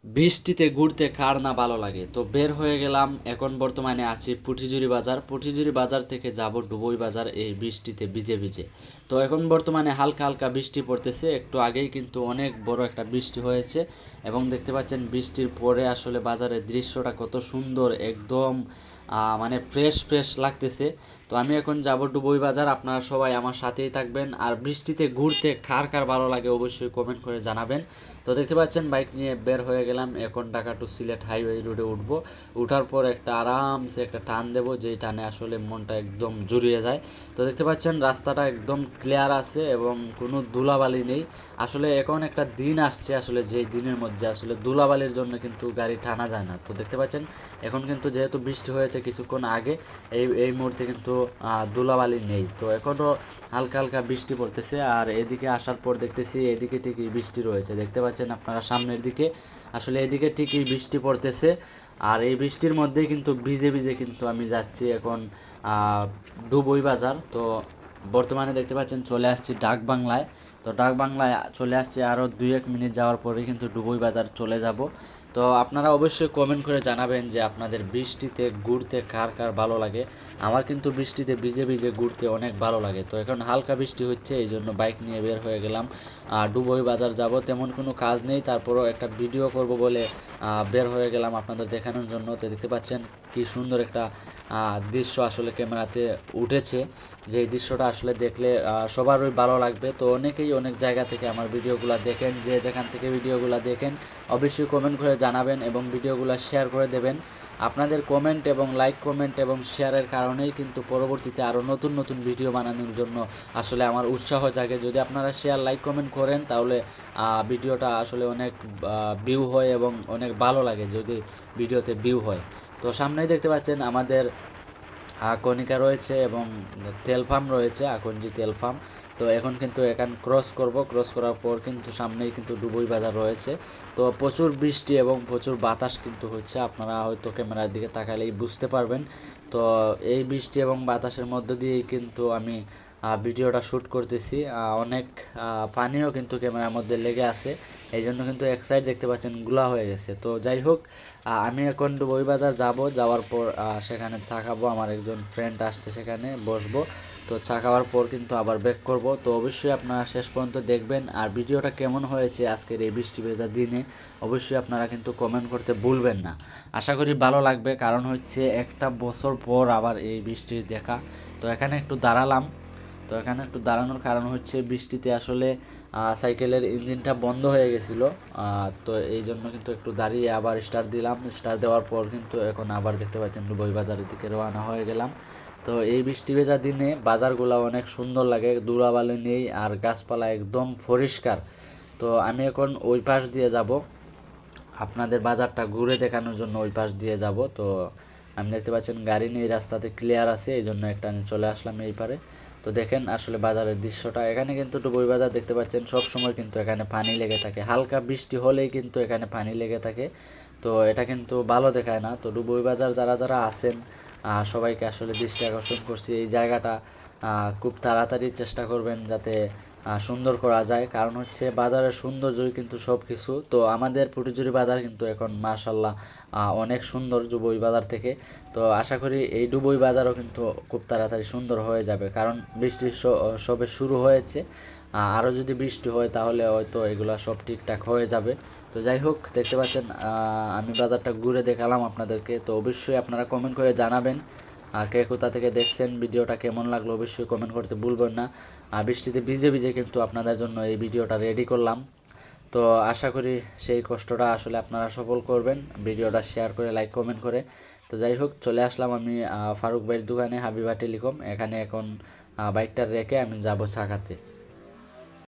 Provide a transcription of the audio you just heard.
বৃষ্টিতে ঘুরতে কার না ভালো লাগে, তো বের হয়ে গেলাম। এখন বর্তমানে আছি পুঠিজুরি বাজার। পুঠিজুরি বাজার থেকে যাব ডুবই বাজার এই বৃষ্টিতে ভিজে ভিজে। তো এখন বর্তমানে হালকা হালকা বৃষ্টি পড়তেছে, একটু আগেই কিন্তু অনেক বড় একটা বৃষ্টি হয়েছে এবং দেখতে পাচ্ছেন বৃষ্টির পরে আসলে বাজারের দৃশ্যটা কত সুন্দর, একদম মানে ফ্রেশ ফ্রেশ লাগতেছে। তো আমি এখন যাব ডুবই বাজার, আপনারা সবাই আমার সাথেই থাকবেন। আর বৃষ্টিতে ঘুরতে কার কার ভালো লাগে অবশ্যই কমেন্ট করে জানাবেন। তো দেখতে পাচ্ছেন বাইক নিয়ে বের হয়ে গেলাম, এখন ঢাকা টু সিলেট হাইওয়ে রোডে উঠবো। উঠার পর একটা আরামসে একটা টান দেবো, যেই টানে আসলে মনটা একদম জুড়িয়ে যায়। তো দেখতে পাচ্ছেন রাস্তাটা একদম ক্লিয়ার আছে এবং কোনো ধুলাবালি নেই। আসলে এখন একটা দিন আসছে আসলে যেই দিনের মধ্যে আসলে ধুলাবালির জন্য কিন্তু গাড়ি টানা যায় না। তো দেখতে পাচ্ছেন এখন কিন্তু যেহেতু বৃষ্টি হয়েছে কিছুক্ষণ আগে, এই এই মুহূর্তে কিন্তু ধুলাবালি নেই। তো এখনও হালকা হালকা বৃষ্টি পড়তেছে, আর এদিকে আসার পর দেখতেছি এদিকে ঠিকই বৃষ্টি রয়েছে। দেখতে পাচ্ছেন আপনারা সামনের দিকে আসলে এদিকে ঠিকই বৃষ্টি পড়তেছে। আর এই বৃষ্টির মধ্যেই কিন্তু ভিজে ভিজে কিন্তু আমি যাচ্ছি এখন ডুবই বাজার। তো বর্তমানে দেখতে পাচ্ছেন চলে আসছি ডাক বাংলায়। তো ডাক বাংলায় চলে আসছি, আরও 2-1 মিনিট যাওয়ার পরে কিন্তু ডুবই বাজার চলে যাব। তো আপনারা অবশ্যই কমেন্ট করে জানাবেন যে আপনাদের বৃষ্টিতে ঘুরতে কার কার ভালো লাগে। আমার কিন্তু বৃষ্টিতে ভিজে ভিজে ঘুরতে অনেক ভালো লাগে। তো এখন হালকা বৃষ্টি হচ্ছে, এই জন্য বাইক নিয়ে বের হয়ে গেলাম। ডুবই বাজার যাব, তেমন কোনো কাজ নেই, তারপরও একটা ভিডিও করব বলে বের হয়ে গেলাম আপনাদের দেখানোর জন্য। তো দেখতে পাচ্ছেন কি সুন্দর একটা দৃশ্য আসলে ক্যামেরাতে উঠেছে, যে দৃশ্যটা আসলে দেখলে সবারই ভালো লাগবে। তো অনেকেই অনেক জায়গা থেকে আমার ভিডিওগুলো দেখেন, যে যেখান থেকে ভিডিওগুলো দেখেন অবশ্যই কমেন্ট করে জানাবেন এবং ভিডিওগুলো শেয়ার করে দেবেন। আপনাদের কমেন্ট এবং লাইক কমেন্ট এবং শেয়ারের কারণেই কিন্তু পরবর্তীতে আরও নতুন নতুন ভিডিও বানানোর জন্য আসলে আমার উৎসাহ জাগে। যদি আপনারা শেয়ার লাইক কমেন্ট করেন তাহলে ভিডিওটা আসলে অনেক ভিউ হয় এবং অনেক ভালো লাগে যদি ভিডিওতে ভিউ হয়। তো সামনেই দেখতে পাচ্ছেন আমাদের কণিকা রয়েছে এবং তেল ফার্ম রয়েছে, আকন্জি তেল ফার্ম। তো এখন কিন্তু এখানে ক্রস করব, ক্রস করার পর কিন্তু সামনেই কিন্তু ডুবই বাজার রয়েছে। তো প্রচুর বৃষ্টি এবং প্রচুর বাতাস কিন্তু হচ্ছে, আপনারা হয়তো ক্যামেরার দিকে তাকালেই বুঝতে পারবেন। তো এই বৃষ্টি এবং বাতাসের মধ্য দিয়েই কিন্তু আমি ভিডিওটা শ্যুট করতেছি। অনেক পানিও কিন্তু ক্যামেরার মধ্যে লেগে আছে, এই জন্য কিন্তু এক সাইড দেখতে পাচ্ছেন গুলা হয়ে গেছে। তো যাই হোক, আমি এখন ডুবই বাজার যাব, যাওয়ার পর সেখানে চা খাবো, আমার একজন ফ্রেন্ড আসছে সেখানে বসবো। তো চা খাওয়ার পর কিন্তু আবার ব্যাক করব। তো অবশ্যই আপনারা শেষ পর্যন্ত দেখবেন। আর ভিডিওটা কেমন হয়েছে আজকের এই বৃষ্টি ভেজা দিনে অবশ্যই আপনারা কিন্তু কমেন্ট করতে ভুলবেন না। আশা করি ভালো লাগবে, কারণ হচ্ছে একটা বছর পর আবার এই বৃষ্টি দেখা। তো এখানে একটু দাঁড়ালাম। তো এখানে একটু দাঁড়ানোর কারণ হচ্ছে বৃষ্টিতে আসলে সাইকেলের ইঞ্জিনটা বন্ধ হয়ে গেছিলো। তো এই জন্য কিন্তু একটু দাঁড়িয়ে আবার স্টার্ট দিলাম। স্টার্ট দেওয়ার পর কিন্তু এখন আবার দেখতে পাচ্ছেন ডুবই বাজারের দিকে রওনা হয়ে গেলাম। তো এই বৃষ্টি ভেজা দিনে বাজারগুলো অনেক সুন্দর লাগে, ধুলাবালি নেই আর গাছপালা একদম পরিষ্কার। তো আমি এখন ওই পাশ দিয়ে যাব, আপনাদের বাজারটা ঘুরে দেখানোর জন্য ওই পাশ দিয়ে যাব। তো আমি দেখতে পাচ্ছেন গাড়ি নেই, রাস্তাতে ক্লিয়ার আছে, এই জন্য একটা আমি চলে আসলাম এই পারে। তো দেখেন আসলে বাজারের দৃশ্যটা, এখানে কিন্তু ডুবই বাজার দেখতে পাচ্ছেন সব সময় কিন্তু এখানে পানি লেগে থাকে, হালকা বৃষ্টি হলেই কিন্তু এখানে পানি লেগে থাকে। তো এটা কিন্তু ভালো দেখায় না। তো ডুবই বাজার যারা যারা আছেন সবাইকে আসলে দৃষ্টি আকর্ষণ করছি, এই জায়গাটা খুব তাড়াতাড়ি চেষ্টা করবেন যাতে সুন্দর করা যায়, কারণ হচ্ছে বাজারের সৌন্দর্যই কিন্তু সব কিছু। তো আমাদের পুটিজুরি বাজার কিন্তু এখন মাশাল্লাহ অনেক সুন্দর ডুবই বাজার থেকে। তো আশা করি এই ডুবই বাজারও কিন্তু খুব তাড়াতাড়ি সুন্দর হয়ে যাবে, কারণ বৃষ্টি সবে শুরু হয়েছে। আরও যদি বৃষ্টি হয় তাহলে হয়তো এগুলো সব ঠিকঠাক হয়ে যাবে। তো যাই হোক, দেখতে পাচ্ছেন আমি বাজারটা ঘুরে দেখালাম আপনাদেরকে। তো অবশ্যই আপনারা কমেন্ট করে জানাবেন কে কোথা থেকে দেখছেন, ভিডিওটা কেমন লাগলো অবশ্যই কমেন্ট করতে ভুলবেন না। বৃষ্টিতে ভিজে ভিজে কিন্তু আপনাদের জন্য এই ভিডিওটা রেডি করলাম। তো আশা করি সেই কষ্টটা আসলে আপনারা সফল করবেন, ভিডিওটা শেয়ার করে লাইক কমেন্ট করে। তো যাই হোক, চলে আসলাম আমি ফারুক ভাইয়ের দোকানে, হাবিবা টেলিকম। এখানে এখন বাইকটা রেখে আমি যাব চা খাতে।